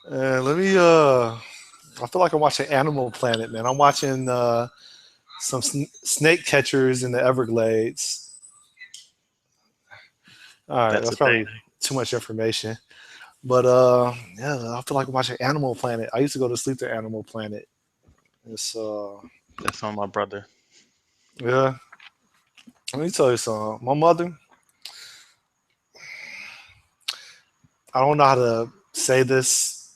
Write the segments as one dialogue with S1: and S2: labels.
S1: Let me. I feel like I'm watching Animal Planet, man. I'm watching some snake catchers in the Everglades. All right,
S2: That's
S1: that's
S2: the thing.
S1: probably too much information. But yeah, I feel like I'm watching Animal Planet. I used to go to sleep to Animal Planet. It's
S2: That's on my brother.
S1: yeah. Let me tell you something. My mother, I don't know how to say this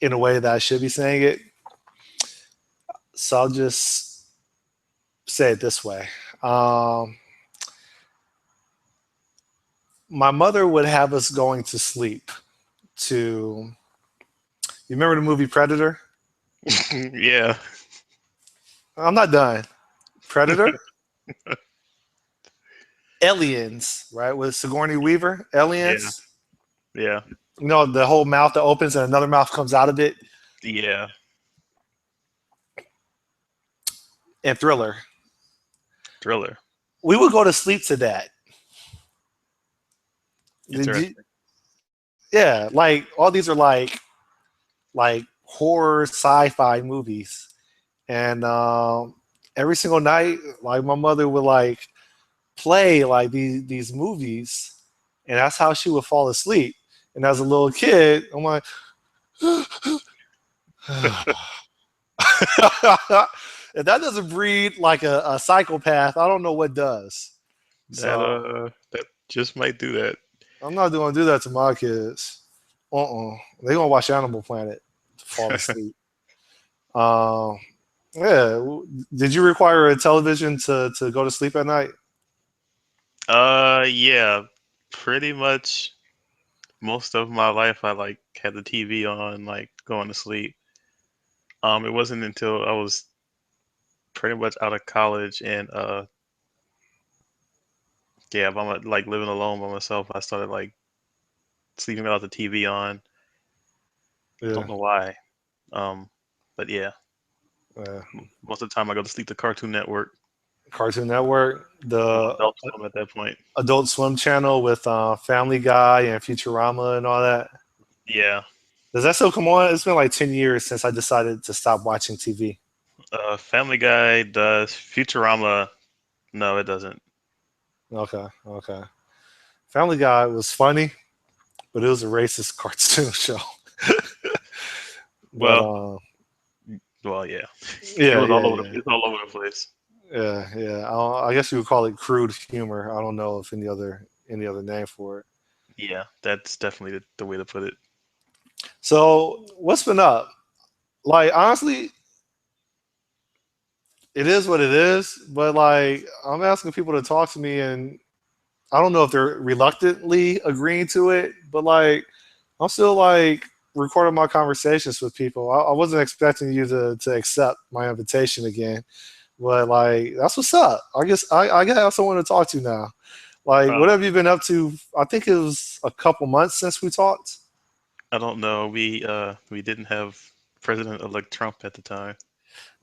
S1: in a way that I should be saying it, so I'll just say it this way. Um, my mother would have us going to sleep to. You remember the movie Predator?
S2: Yeah,
S1: I'm not done. Predator, Aliens, right? With Sigourney Weaver,
S2: yeah,
S1: Aliens.
S2: yeah,
S1: You know the whole mouth that opens and another mouth comes out of it.
S2: yeah.
S1: And Thriller.
S2: Thriller.
S1: We would go to sleep to that. Did you?
S2: Interesting.
S1: Yeah, like all these are like horror sci-fi movies, and every single night, like my mother would like play like these movies, and that's how she would fall asleep. And as a little kid, I'm like, if that doesn't breed like a psychopath, I don't know what does. So
S2: That just might do that.
S1: I'm not going to do that to my kids. They gonna watch Animal Planet to fall asleep. Um, yeah. Did you require a television to go to sleep at night?
S2: Yeah, pretty much most of my life I like had the TV on, like going to sleep. It wasn't until I was pretty much out of college and yeah, by like living alone by myself, I started like sleeping without the TV on.
S1: Yeah.
S2: Don't know why. Um, but yeah,
S1: Yeah.
S2: most of the time I go to sleep to Cartoon Network
S1: Cartoon Network,
S2: or
S1: the
S2: Adult Swim at that point.
S1: Adult Swim channel with Family Guy and Futurama and all that.
S2: Yeah.
S1: Does that still come on? It's been like 10 years since I decided to stop watching TV.
S2: Family Guy does. Futurama, no, it doesn't.
S1: Okay, okay. Family Guy was funny, but it was a racist cartoon show. But
S2: Well, well, yeah. It
S1: yeah,
S2: was all
S1: yeah,
S2: over
S1: yeah,
S2: it's all over the place.
S1: yeah, yeah. I guess you would call it crude humor. I don't know if any other name for it.
S2: Yeah, that's definitely the way to put it.
S1: So what's been up? Like honestly, it is what it is. But like I'm asking people to talk to me, and I don't know if they're reluctantly agreeing to it. But like I'm still like recording my conversations with people. I wasn't expecting you to accept my invitation again. But like that's what's up. I guess I gotta have someone to talk to now. Like, what
S2: Uh,
S1: have you been up to? I think it was a couple months since we talked.
S2: I don't know. We didn't have President-elect Trump at the time.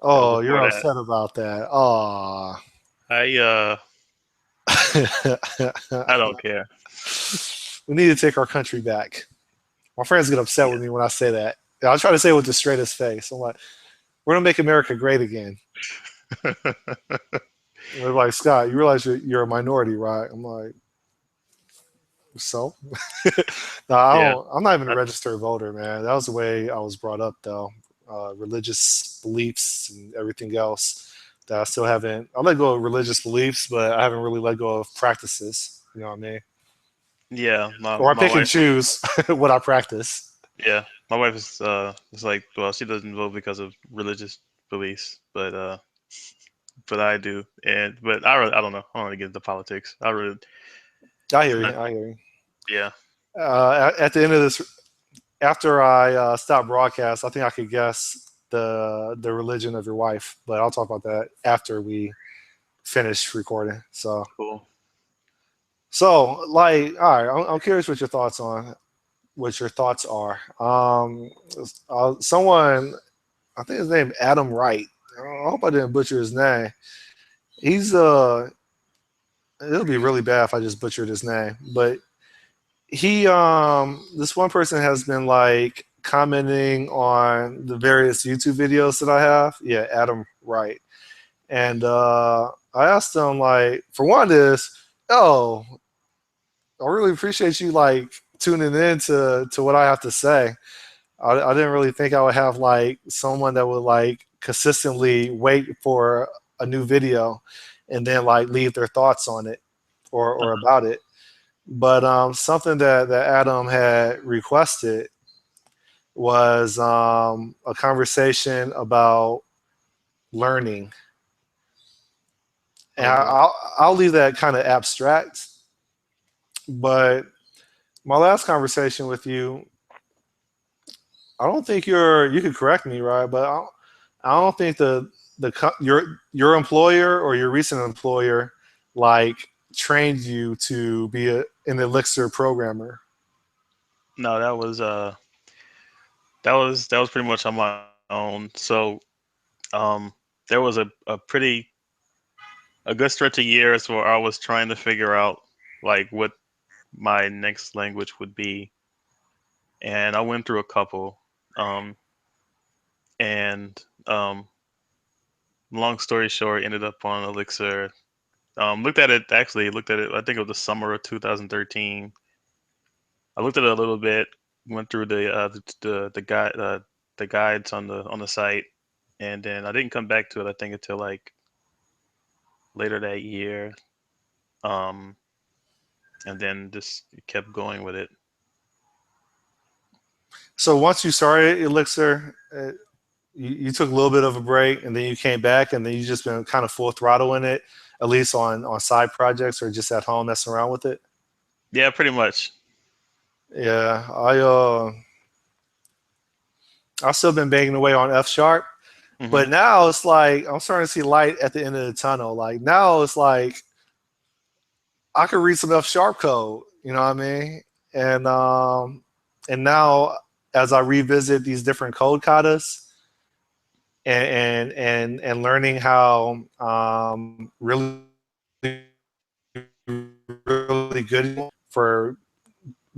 S2: That was
S1: Oh, you're
S2: before that.
S1: upset about that. Oh.
S2: I I don't care.
S1: We need to take our country back. My friends get upset
S2: Yeah.
S1: with me when I say that. I try to say it with the straightest face. I'm like, we're gonna make America great again. And they're like, Scott, you realize you're a minority, right? I'm like, so? No, I
S2: Yeah.
S1: don't. I'm not even a
S2: I,
S1: registered voter, man. That was the way I was brought up, though. Religious beliefs and everything else. That I still haven't. I let go of religious beliefs, but I haven't really let go of practices. You know what I mean?
S2: yeah,
S1: Or I
S2: my
S1: pick and
S2: wife.
S1: choose what I practice.
S2: Yeah, my wife is like, well, she doesn't vote because of religious beliefs, but I do, and but I don't know. I don't want to get into politics. I really
S1: I
S2: it's
S1: hear
S2: not.
S1: you. I hear you.
S2: Yeah,
S1: At the end of this, after I stop broadcast, I think I could guess the religion of your wife, but I'll talk about that after we finish recording.
S2: cool.
S1: So like, all right, I'm curious what your thoughts are. Someone, I think his name Adam Wright. I hope I didn't butcher his name. He's it'll be really bad if I just butchered his name, but he this one person has been like commenting on the various YouTube videos that I have. Yeah, Adam Wright. And I asked him like, for one, is oh, I really appreciate you like tuning in to what I have to say. I didn't really think I would have like someone that would like consistently wait for a new video and then like leave their thoughts on it or about it. But something that Adam had requested was a conversation about learning. And
S2: Oh boy.
S1: I'll leave that kind of abstract. But my last conversation with you, I don't think you could correct me, right? But I don't think your employer or your recent employer like trained you to be an Elixir programmer.
S2: No, that was pretty much on my own. So um, there was a pretty a good stretch of years where I was trying to figure out like what my next language would be, and I went through a couple. Um, and long story short, ended up on Elixir. Looked at it. I think it was the summer of 2013. I looked at it a little bit, went through the guides on the site, and then I didn't come back to it. I think until like later that year, um, and then just kept going with it.
S1: So once you started Elixir, you took a little bit of a break and then you came back and then you just been kind of full throttle in it, at least on side projects or just at home messing around with it.
S2: Yeah, pretty much.
S1: Yeah, I've still been banging away on F sharp,
S2: Hmm.
S1: but now it's like I'm starting to see light at the end of the tunnel. Like now it's like I could read some F sharp code. You know what I mean? And and now as I revisit these different code katas and learning how really really good for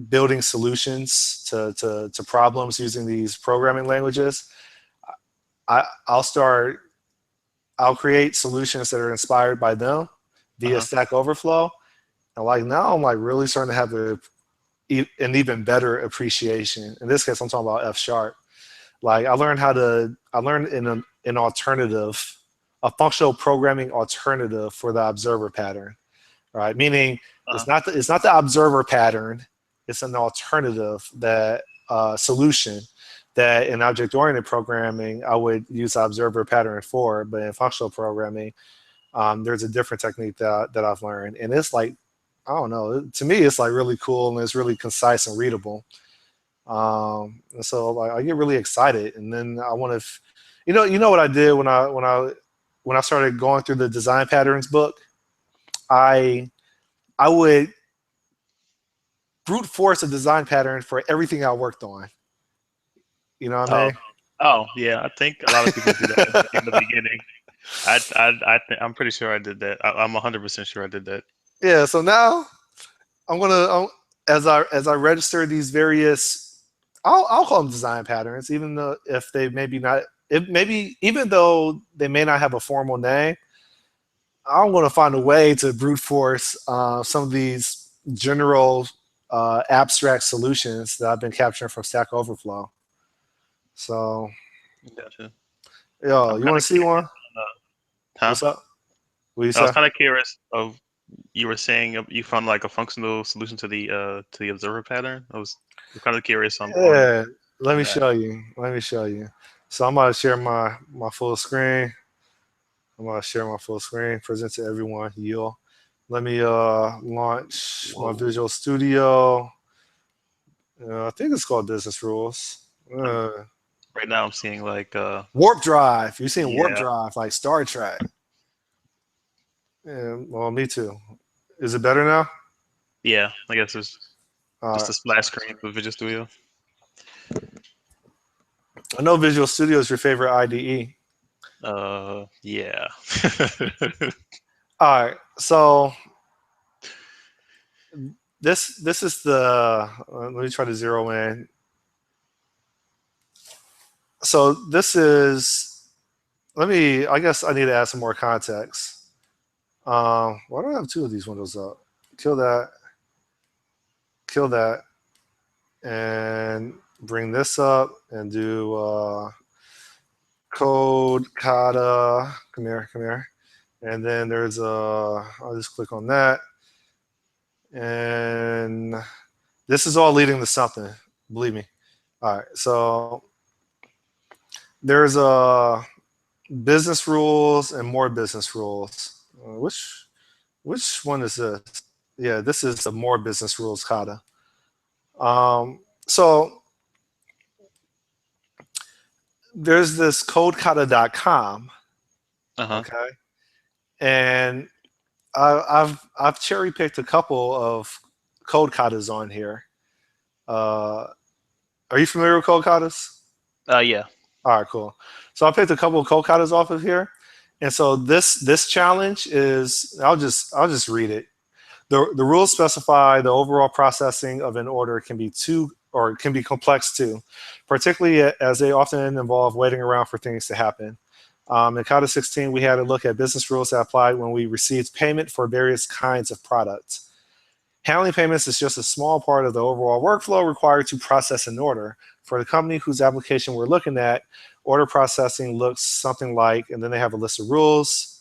S1: building solutions to problems using these programming languages, I'll start I'll create solutions that are inspired by them via
S2: Uh-huh.
S1: Stack Overflow. And like now I'm like really starting to have an even better appreciation. In this case, I'm talking about F sharp. Like I learned an alternative, a functional programming alternative for the observer pattern, right? Meaning
S2: Uh-huh.
S1: it's not the observer pattern, it's an alternative that solution that in object oriented programming I would use the observer pattern for, but in functional programming, there's a different technique that I've learned, and it's like I don't know. To me, it's like really cool and it's really concise and readable. And so like I get really excited, and then I want to, you know what I did when I started going through the design patterns book. I I would brute force a design pattern for everything I worked on. You know what I
S2: Oh,
S1: mean?
S2: oh, yeah. I think a lot of people do that in the beginning. I'm pretty sure I did that. I'm 100% sure I did that.
S1: Yeah. So now as I register these various, I'll call them design patterns, even though if they maybe not, if maybe even though they may not have a formal name, I'm going to find a way to brute force some of these general abstract solutions that I've been capturing from Stack Overflow. So,
S2: Gotcha.
S1: yo,
S2: I'm
S1: you
S2: kind
S1: want
S2: of
S1: to see
S2: curious.
S1: one?
S2: Huh?
S1: What's up? What you
S2: I was
S1: say?
S2: kind of curious of you were saying you found like a functional solution to the observer pattern. I'm kind of curious
S1: Yeah, let
S2: on
S1: me
S2: that.
S1: show you. Let me show you. So I'm gonna share my full screen. I'm gonna share my full screen, present to everyone. You let me launch my
S2: Whoa.
S1: Visual Studio. I think it's called Business Rules.
S2: I'm,
S1: Uh,
S2: right now I'm seeing like
S1: Warp Drive. You're seeing Warp
S2: yeah,
S1: Drive like Star Trek. Yeah, well, me too. Is it better now?
S2: yeah. I guess it's
S1: All
S2: just
S1: right.
S2: a splash screen with Visual Studio.
S1: I know Visual Studio is your favorite IDE.
S2: Yeah.
S1: All right. So this is the let me try to zero in. So this is let me. I guess I need to add some more context. Why do I have two of these windows up? Kill that. Kill that. And bring this up and do code kata. Come here. Come here. And then there's a. I'll just click on that. And this is all leading to something. Believe me. All right. So there's a business rules and more business rules. Which one is this? Yeah, this is the more business rules kata. So there's this codekata.com,
S2: Uh huh.
S1: okay, and I've cherry picked a couple of code katas on here. Uh, are you familiar with code katas?
S2: Yeah.
S1: All right, cool. So I picked a couple of code katas off of here, and so this challenge is I'll just read it. The rules specify the overall processing of an order can be too or can be complex too, particularly as they often involve waiting around for things to happen. In Kata 16, we had a look at business rules that applied when we received payment for various kinds of products. Handling payments is just a small part of the overall workflow required to process an order. For the company whose application we're looking at, order processing looks something like, and then they have a list of rules,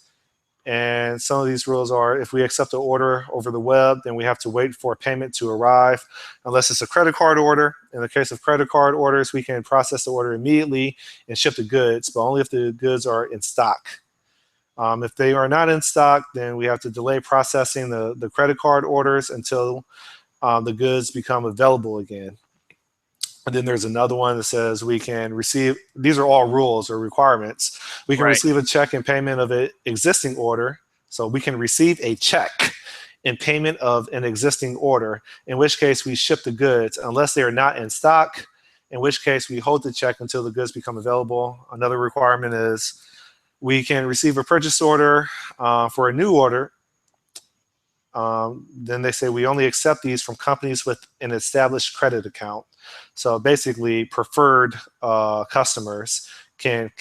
S1: and some of these rules are if we accept an order over the web, then we have to wait for payment to arrive, unless it's a credit card order. In the case of credit card orders, we can process the order immediately and ship the goods, but only if the goods are in stock. If they are not in stock, then we have to delay processing the credit card orders until the goods become available again. And then there's another one that says we can receive, these are all rules or requirements. We can
S2: Right.
S1: receive a check in payment of an existing order. So we can receive a check in payment of an existing order, in which case we ship the goods unless they are not in stock, in which case we hold the check until the goods become available. Another requirement is we can receive a purchase order for a new order. Then they say we only accept these from companies with an established credit account. So basically, preferred customers can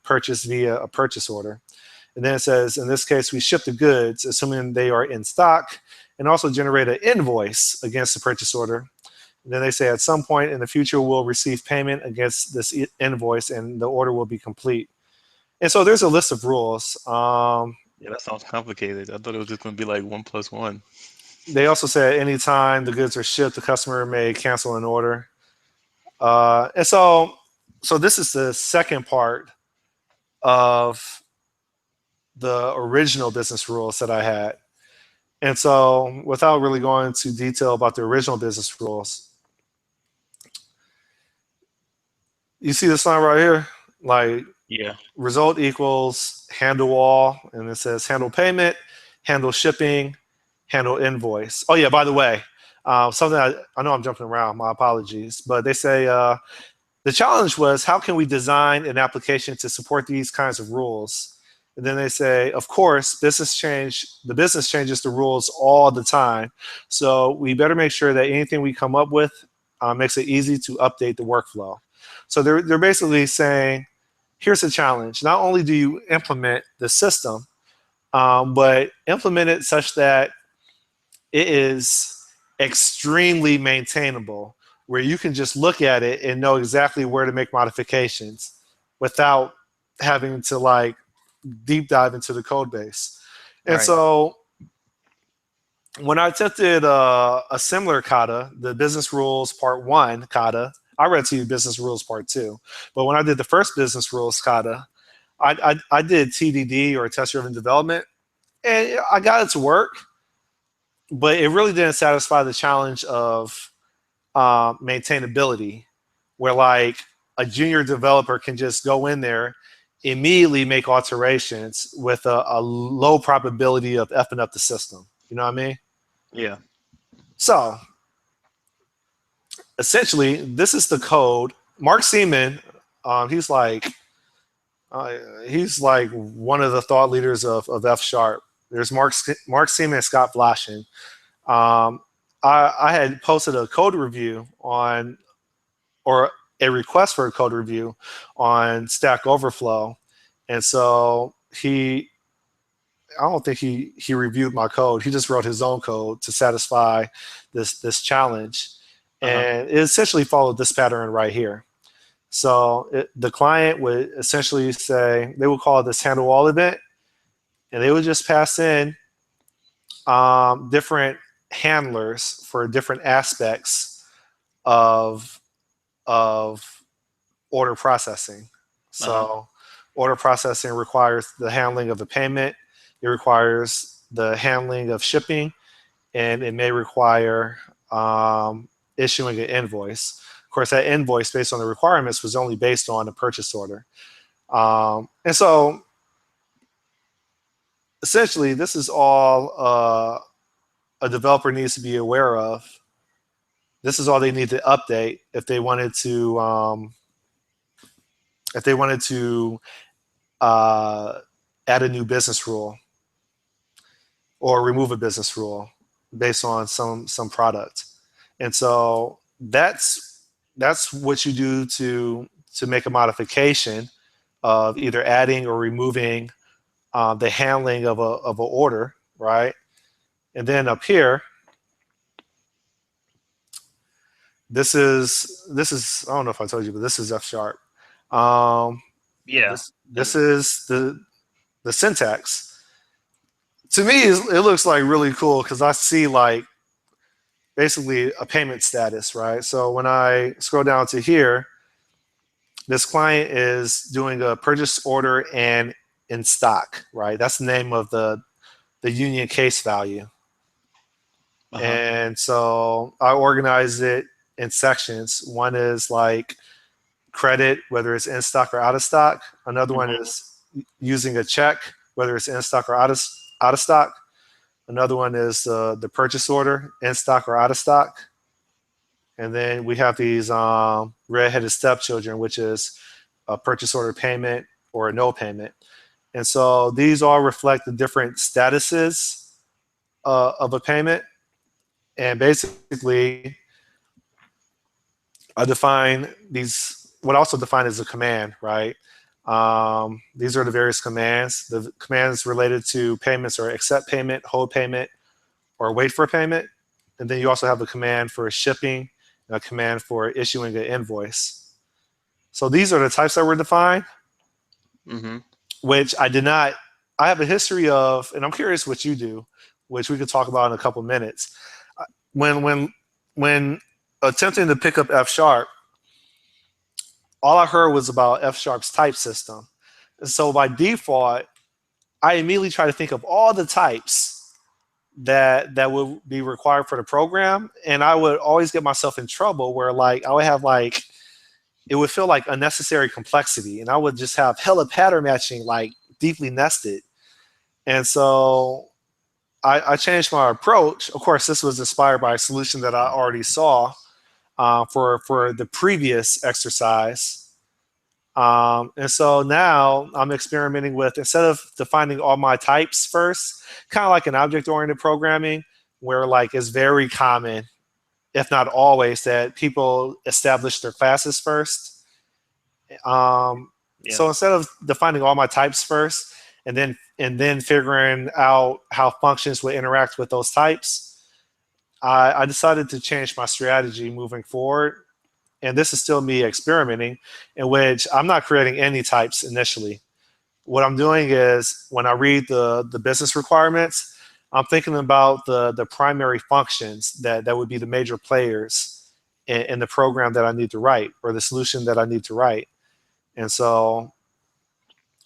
S1: purchase via a purchase order. And then it says, in this case, we ship the goods, assuming they are in stock, and also generate an invoice against the purchase order. And then they say, at some point in the future, we'll receive payment against this invoice, and the order will be complete. And so there's a list of rules.
S2: Yeah, that sounds complicated. I thought it was just gonna be like 1 plus 1.
S1: They also say at any time the goods are shipped, the customer may cancel an order. And so this is the second part of the original business rules that I had. And so, without really going into detail about the original business rules, you see this line right here, like
S2: Yeah.
S1: result equals handle all, and it says handle payment, handle shipping, handle invoice. Oh yeah, by the way, something I know I'm jumping around. My apologies, but they say the challenge was how can we design an application to support these kinds of rules? And then they say, of course, the business changes the rules all the time. So we better make sure that anything we come up with makes it easy to update the workflow. So they're basically saying, here's the challenge. Not only do you implement the system, but implement it such that it is extremely maintainable, where you can just look at it and know exactly where to make modifications without having to like deep dive into the code base. And
S2: Right.
S1: so when I attempted a similar kata, the business rules part one kata, I read to you business rules part two. But when I did the first business rules kata, I did TDD or test driven development, and I got it to work, but it really didn't satisfy the challenge of maintainability, where like a junior developer can just go in there, immediately make alterations with a low probability of effing up the system. You know what I mean?
S2: Yeah.
S1: So essentially, this is the code. Mark Seaman, he's like he's like one of the thought leaders of F Sharp. There's Mark Seaman and Scott Blashin. Um, I had posted a code review on, or a request for a code review on Stack Overflow, and so I don't think he reviewed my code. He just wrote his own code to satisfy this challenge,
S2: Uh-huh.
S1: and it essentially followed this pattern right here. So the client would essentially say they would call this handle all event, and they would just pass in different handlers for different aspects of of order processing.
S2: Uh-huh.
S1: So order processing requires the handling of the payment. It requires the handling of shipping, and it may require issuing an invoice. Of course, that invoice, based on the requirements, was only based on the purchase order. And so, essentially, this is all a developer needs to be aware of. This is all they need to update if they wanted to uh, add a new business rule or remove a business rule based on some product. And so that's what you do to make a modification of either adding or removing the handling of an order, right? And then up here, this is I don't know if I told you, but this is F sharp. Um,
S2: Yeah.
S1: this
S2: And
S1: is the syntax. To me, it looks like really cool because I see like basically a payment status, right? So when I scroll down to here, this client is doing a purchase order and in stock, right? That's the name of the union case value.
S2: uh-huh.
S1: And so I organize it in sections. One is like credit, whether it's in stock or out of stock. Another one
S2: Hmm.
S1: is using a check, whether it's in stock or out of stock. Another one is the purchase order, in stock or out of stock. And then we have these red-headed stepchildren, which is a purchase order payment or a no payment. And so these all reflect the different statuses of a payment. And basically, I define these, what I also define as a command, right? These are the various commands. The commands related to payments are accept payment, hold payment, or wait for payment. And then you also have a command for shipping and a command for issuing an invoice. So these are the types that were defined,
S2: Hmm.
S1: which I did not. I have a history of, and I'm curious what you do, which we could talk about in a couple minutes. When when when attempting to pick up F sharp, all I heard was about F sharp's type system. And so by default, I immediately try to think of all the types that would be required for the program, and I would always get myself in trouble where like I would have like it would feel like unnecessary complexity, and I would just have hella pattern matching like deeply nested. And so I changed my approach. Of course, this was inspired by a solution that I already saw for the previous exercise. And so now I'm experimenting with, instead of defining all my types first, kind of like an object-oriented programming, where like it's very common, if not always, that people establish their classes first.
S2: Yeah.
S1: So instead of defining all my types first and then figuring out how functions would interact with those types, I decided to change my strategy moving forward. And this is still me experimenting, in which I'm not creating any types initially. What I'm doing is when I read the business requirements, I'm thinking about the primary functions that would be the major players in the program that I need to write or the solution that I need to write. And so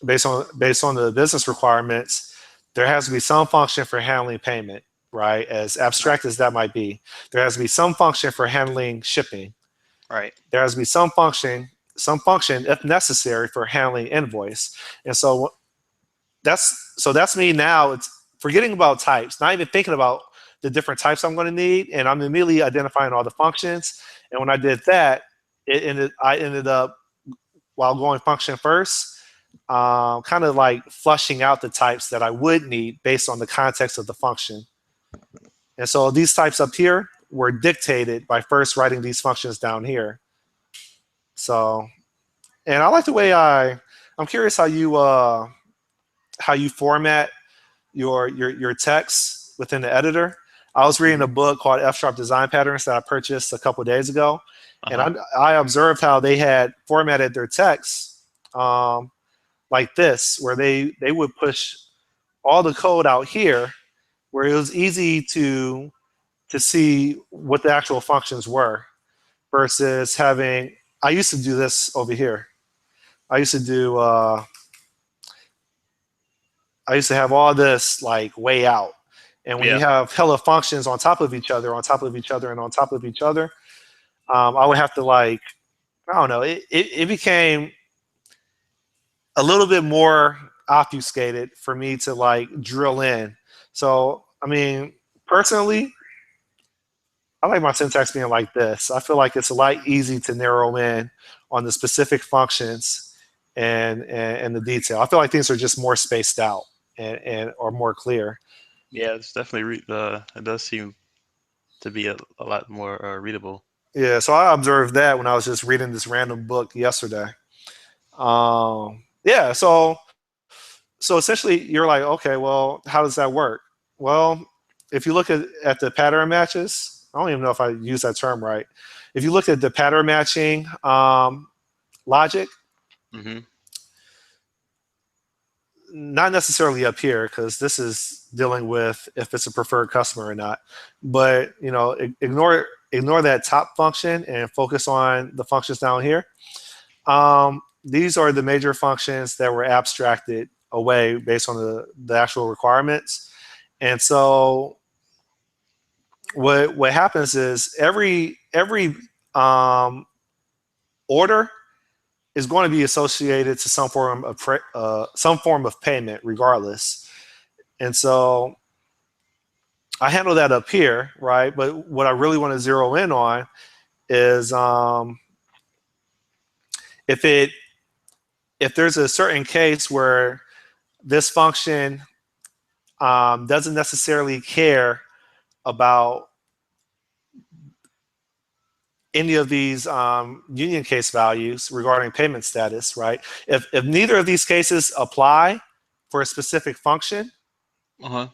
S1: based on the business requirements, there has to be some function for handling payment, right? As
S2: Right.
S1: abstract as that might be. There has to be some function for handling shipping.
S2: Right.
S1: There has to be some function if necessary for handling invoice. And so that's me now. It's forgetting about types, not even thinking about the different types I'm going to need, and I'm immediately identifying all the functions. And when I did that, I ended up, while going function first, kind of like flushing out the types that I would need based on the context of the function. And so these types up here were dictated by first writing these functions down here. So, and I like the way I'm curious how you format your text within the editor. I was reading
S2: Hmm.
S1: a book called F Sharp Design Patterns that I purchased a couple of days ago, and
S2: Uh-huh.
S1: I observed how they had formatted their text um, like this, where they would push all the code out here, where it was easy to see what the actual functions were, versus having. I used to do this over here. I used to do. I used to have all this like way out. And when you
S2: Yeah.
S1: have hella functions on top of each other, on top of each other, and on top of each other, I would have to like, I don't know, it became a little bit more obfuscated for me to like drill in. So, I mean, personally, I like my syntax being like this. I feel like it's a lot easy to narrow in on the specific functions and the detail. I feel like things are just more spaced out and or more clear.
S2: Yeah, it's definitely it does seem to be a lot more readable.
S1: Yeah, so I observed that when I was just reading this random book yesterday. Yeah, so essentially you're like, okay, well, how does that work? Well, if you look at the pattern matches, I don't even know if I use that term right. If you look at the pattern matching logic,
S2: Hmm.
S1: not necessarily up here because this is dealing with if it's a preferred customer or not, but ignore that top function and focus on the functions down here. These are the major functions that were abstracted away based on the actual requirements. And so what happens is every um, order is going to be associated to some form of payment regardless. And so I handle that up here, right? But what I really want to zero in on is if it if there's a certain case where this function doesn't necessarily care about any of these union case values regarding payment status, right? If neither of these cases apply for a specific function
S2: Uh-huh.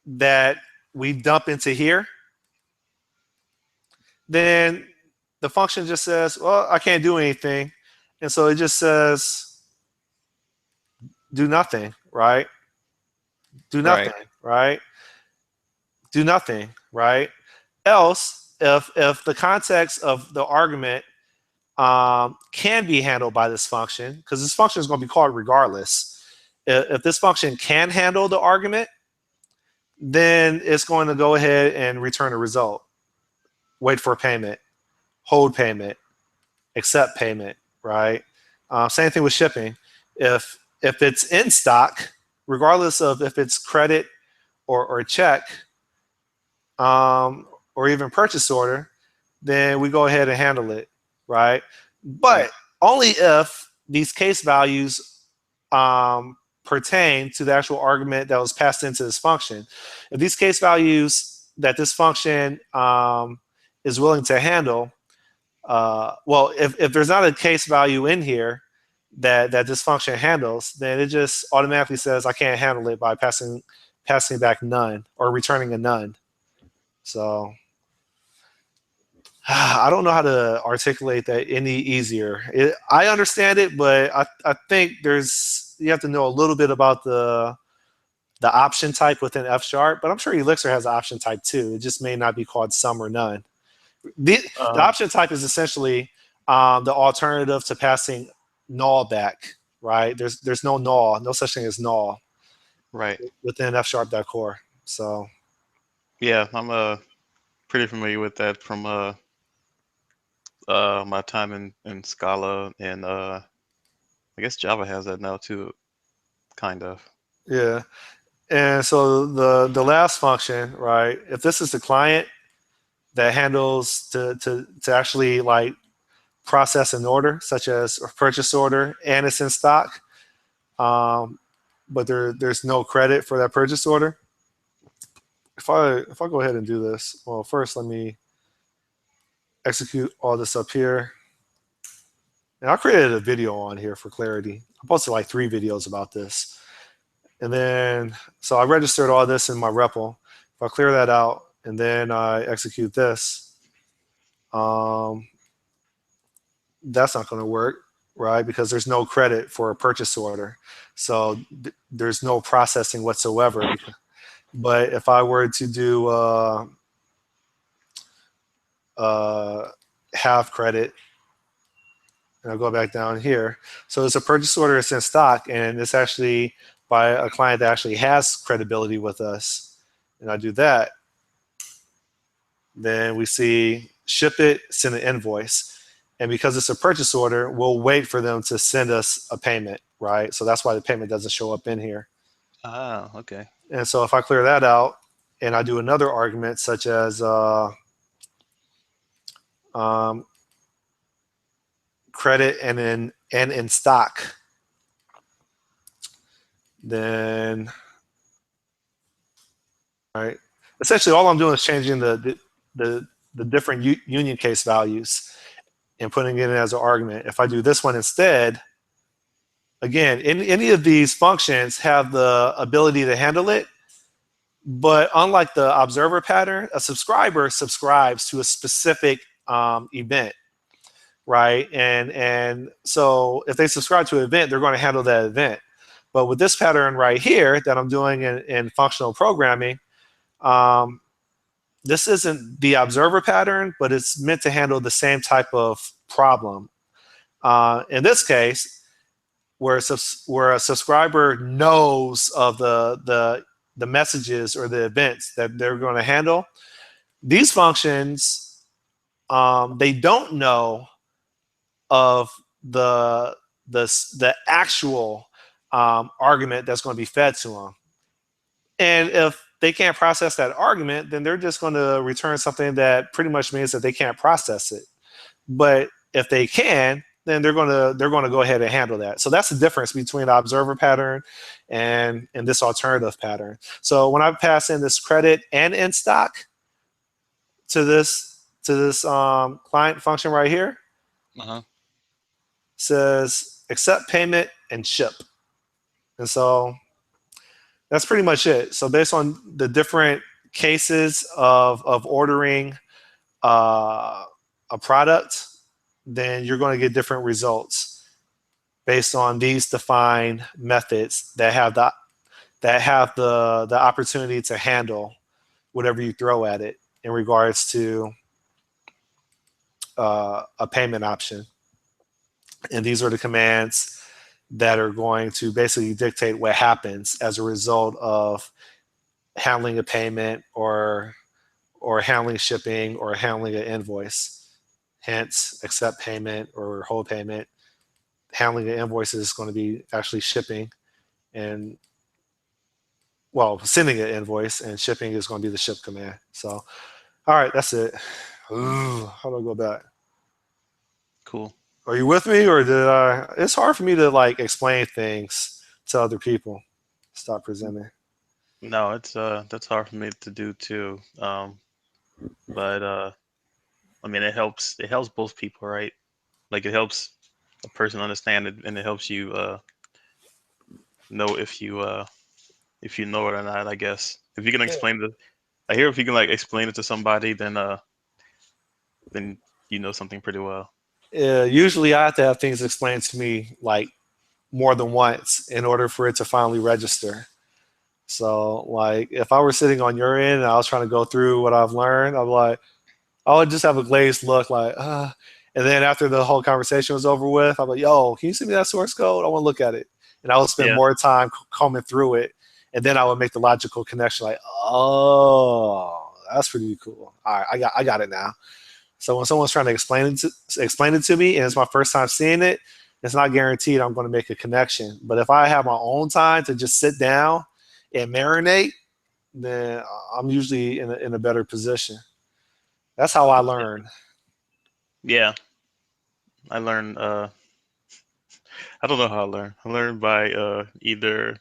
S1: that we dump into here, then the function just says, well, I can't do anything. And so it just says, do nothing, right? Do
S2: Right.
S1: nothing, right? Do nothing, right? Else, if the context of the argument can be handled by this function, because this function is going to be called regardless. If this function can handle the argument, then it's going to go ahead and return a result. Wait for payment, hold payment, accept payment, right? Same thing with shipping. If it's in stock, regardless of if it's credit or check, or even purchase order, then we go ahead and handle it, right?
S2: Right.
S1: But only if these case values pertain to the actual argument that was passed into this function. If these case values that this function is willing to handle, well, if there's not a case value in here that this function handles, then it just automatically says I can't handle it by passing back none or returning a none. So I don't know how to articulate that any easier. I understand it, but I think you have to know a little bit about the option type within F sharp. But I'm sure Elixir has an option type too. It just may not be called some or none. The
S2: Uh,
S1: option type is essentially the alternative to passing null back. Right? There's no null, no such thing as null
S2: right.
S1: within F sharp core. So
S2: Yeah, I'm pretty familiar with that from my time in Scala and I guess Java has that now too, kind of.
S1: yeah. And so the last function, right? If this is the client that handles to actually like process an order, such as a purchase order, and it's in stock, um, but there's no credit for that purchase order, if I go ahead and do this, well, first let me execute all this up here. And I created a video on here for clarity. I posted like 3 videos about this. And then, so I registered all this in my REPL. If I clear that out and then I execute this, um, that's not going to work, right? Because there's no credit for a purchase order. So there's no processing whatsoever. But if I were to do uh, have credit, and I'll go back down here. So it's a purchase order, it's in stock, and it's actually by a client that actually has credibility with us. And I do that, then we see ship it, send an invoice. And because it's a purchase order, we'll wait for them to send us a payment, right? So that's why the payment doesn't show up in here.
S2: Ah, okay.
S1: And so if I clear that out and I do another argument such as um, credit and in stock, then right, essentially all I'm doing is changing the different union case values and putting it in as an argument. If I do this one instead, again, any of these functions have the ability to handle it, but unlike the observer pattern, a subscriber subscribes to a specific event, right? And so if they subscribe to an event, they're going to handle that event. But with this pattern right here that I'm doing in functional programming, um, this isn't the observer pattern, but it's meant to handle the same type of problem. In this case, where a subscriber knows of the messages or the events that they're going to handle, these functions they don't know of the the actual argument that's going to be fed to them. And if they can't process that argument, then they're just going to return something that pretty much means that they can't process it. But if they can, then they're going to go ahead and handle that. So that's the difference between the observer pattern and this alternative pattern. So when I pass in this credit and in stock to this client function right here,
S2: Uh-huh.
S1: says accept payment and ship. And so that's pretty much it. So based on the different cases of ordering uh, a product, then you're going to get different results based on these defined methods that have the opportunity to handle whatever you throw at it in regards to a payment option. And these are the commands that are going to basically dictate what happens as a result of handling a payment or handling shipping or handling an invoice. Hence, accept payment or hold payment. Handling an invoice is going to be actually shipping, and well, sending an invoice, and shipping is going to be the ship command. So, all right, that's it. Ooh, how do I go back?
S2: Cool.
S1: Are you with me, or did I? It's hard for me to like explain things to other people. Stop presenting.
S2: No, it's that's hard for me to do too. But I mean it helps both people, right? Like it helps a person understand it and it helps you know if you know it or not, I guess. If you can
S1: Yeah.
S2: explain it, I hear if you can like explain it to somebody, then you know something pretty well.
S1: Usually, I have to have things explained to me like more than once in order for it to finally register. So, like, if I were sitting on your end and I was trying to go through what I've learned, I'm like, I would just have a glazed look, like, and then after the whole conversation was over with, I'm like, yo, can you send me that source code? I want to look at it. And I would spend
S2: Yeah.
S1: more time combing through it. And then I would make the logical connection, like, oh, that's pretty cool. All right, I got it now. So when someone's trying to explain it to me, and it's my first time seeing it, it's not guaranteed I'm going to make a connection. But if I have my own time to just sit down and marinate, then I'm usually in a better position. That's how I learn.
S2: Yeah. I learned I don't know how I learn. I learned by either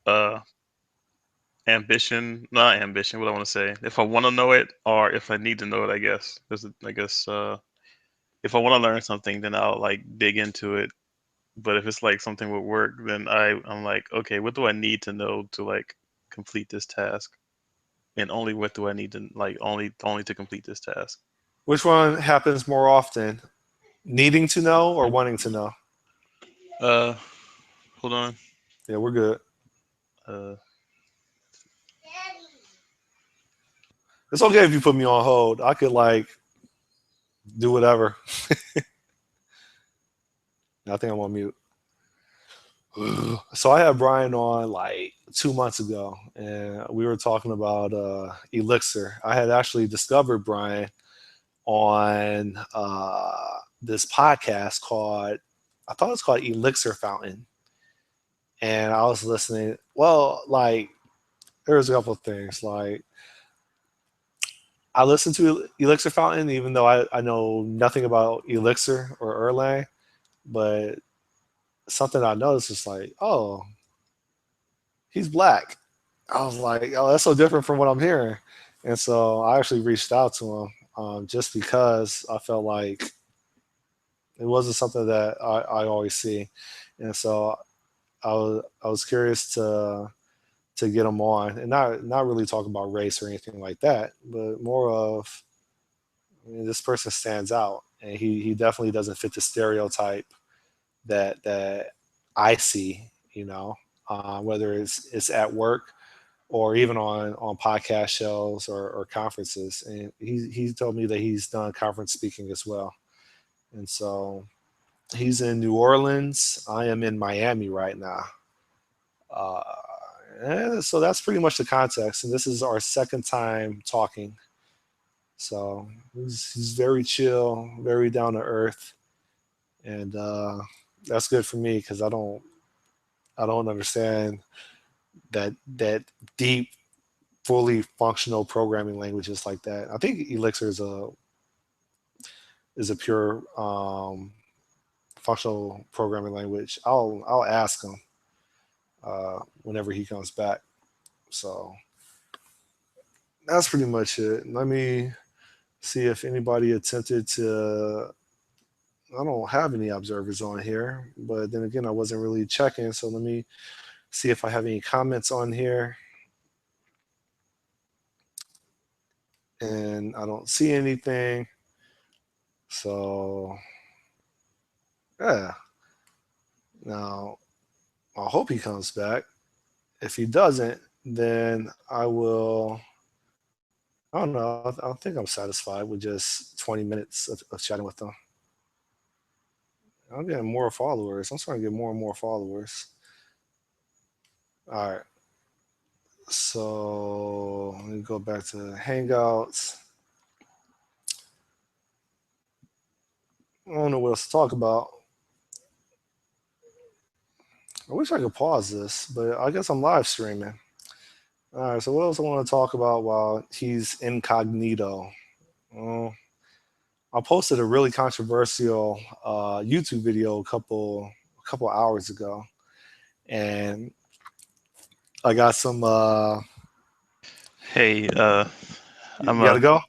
S2: uh ambition, not ambition. What I want to say, if I want to know it or if I need to know it, I guess. I guess if I want to learn something, then I'll like dig into it. But if it's like something with work, then I'm like, okay, what do I need to know to like complete this task? And only what do I need to like only to complete this task?
S1: Which one happens more often? Needing to know or wanting to know?
S2: Uh, hold on.
S1: Yeah, we're good.
S2: Uh,
S1: It's okay if you put me on hold. I could like do whatever. I think I'm on mute. So I had Bryan on like 2 months ago, and we were talking about Elixir. I had actually discovered Bryan on this podcast called, I thought it was called Elixir Fountain, and I was listening. Well, like there was a couple of things. Like I listened to Elixir Fountain, even though I know nothing about Elixir or Erlang, but something I noticed is like, oh, he's black. I was like, oh, that's so different from what I'm hearing. And so I actually reached out to him just because I felt like it wasn't something that I always see. And so I was curious to get him on and not really talk about race or anything like that, but more of, I mean, this person stands out and he definitely doesn't fit the stereotype that I see, whether it's at work or even on podcast shows or conferences. And he told me that he's done conference speaking as well. And so he's in New Orleans. I am in Miami right now. Uh, and so that's pretty much the context. And this is our second time talking. So he's very chill, very down to earth, and that's good for me because I don't understand that deep, fully functional programming languages like that. I think Elixir is a pure functional programming language. I'll ask him whenever he comes back. So that's pretty much it. Let me see if anybody attempted to. I don't have any observers on here, but then again, I wasn't really checking. So let me see if I have any comments on here. And I don't see anything. So yeah. Now I hope he comes back. If he doesn't, then I will. I don't know. I think I'm satisfied with just 20 minutes of chatting with them. I'm getting more followers. I'm starting to get more and more followers. All right. So let me go back to Hangouts. I don't know what else to talk about. I wish I could pause this, but I guess I'm live streaming. All right. So what else I want to talk about while he's incognito? Well, I posted a really controversial YouTube video a couple hours ago, and I got some.
S2: hey, I'm
S1: You got to go.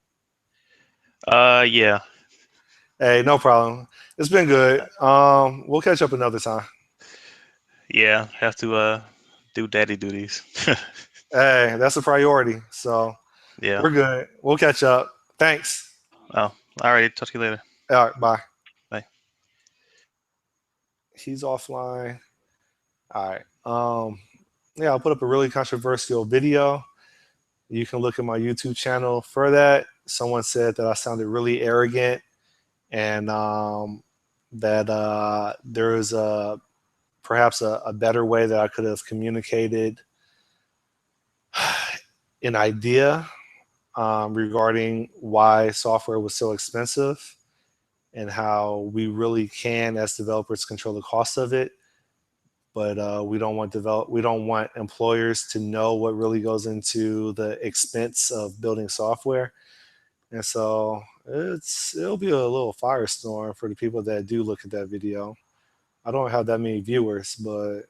S2: yeah,
S1: Hey, no problem. It's been good. We'll catch up another time.
S2: yeah, have to do daddy duties.
S1: Hey, that's a priority. So
S2: Yeah.
S1: we're good. We'll catch up. Thanks.
S2: Oh, alrighty. Talk to you later.
S1: All right. Bye.
S2: Bye.
S1: He's offline. All right. Yeah, I'll put up a really controversial video. You can look at my YouTube channel for that. Someone said that I sounded really arrogant and that there is perhaps a better way that I could have communicated an idea regarding why software was so expensive and how we really can, as developers, control the cost of it. But we don't want employers to know what really goes into the expense of building software. And so it'll be a little firestorm for the people that do look at that video. I don't have that many viewers, but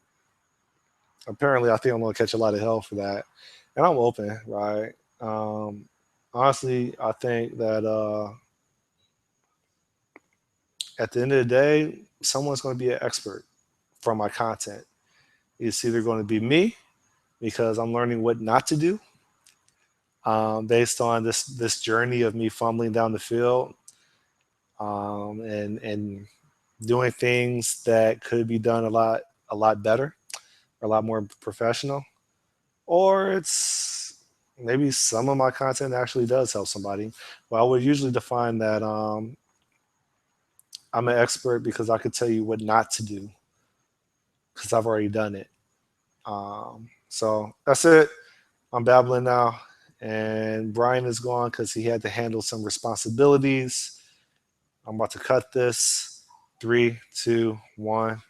S1: apparently I think I'm gonna catch a lot of hell for that. and I'm open, right? Um, Honestly, I think that at the end of the day, someone's going to be an expert from my content. It's either going to be me because I'm learning what not to do based on this journey of me fumbling down the field and doing things that could be done a lot better, or a lot more professional, or it's maybe some of my content actually does help somebody. Well, I would usually define that I'm an expert because I could tell you what not to do because I've already done it. So that's it. I'm babbling now, and Brian is gone because he had to handle some responsibilities. I'm about to cut this. Three, two, one.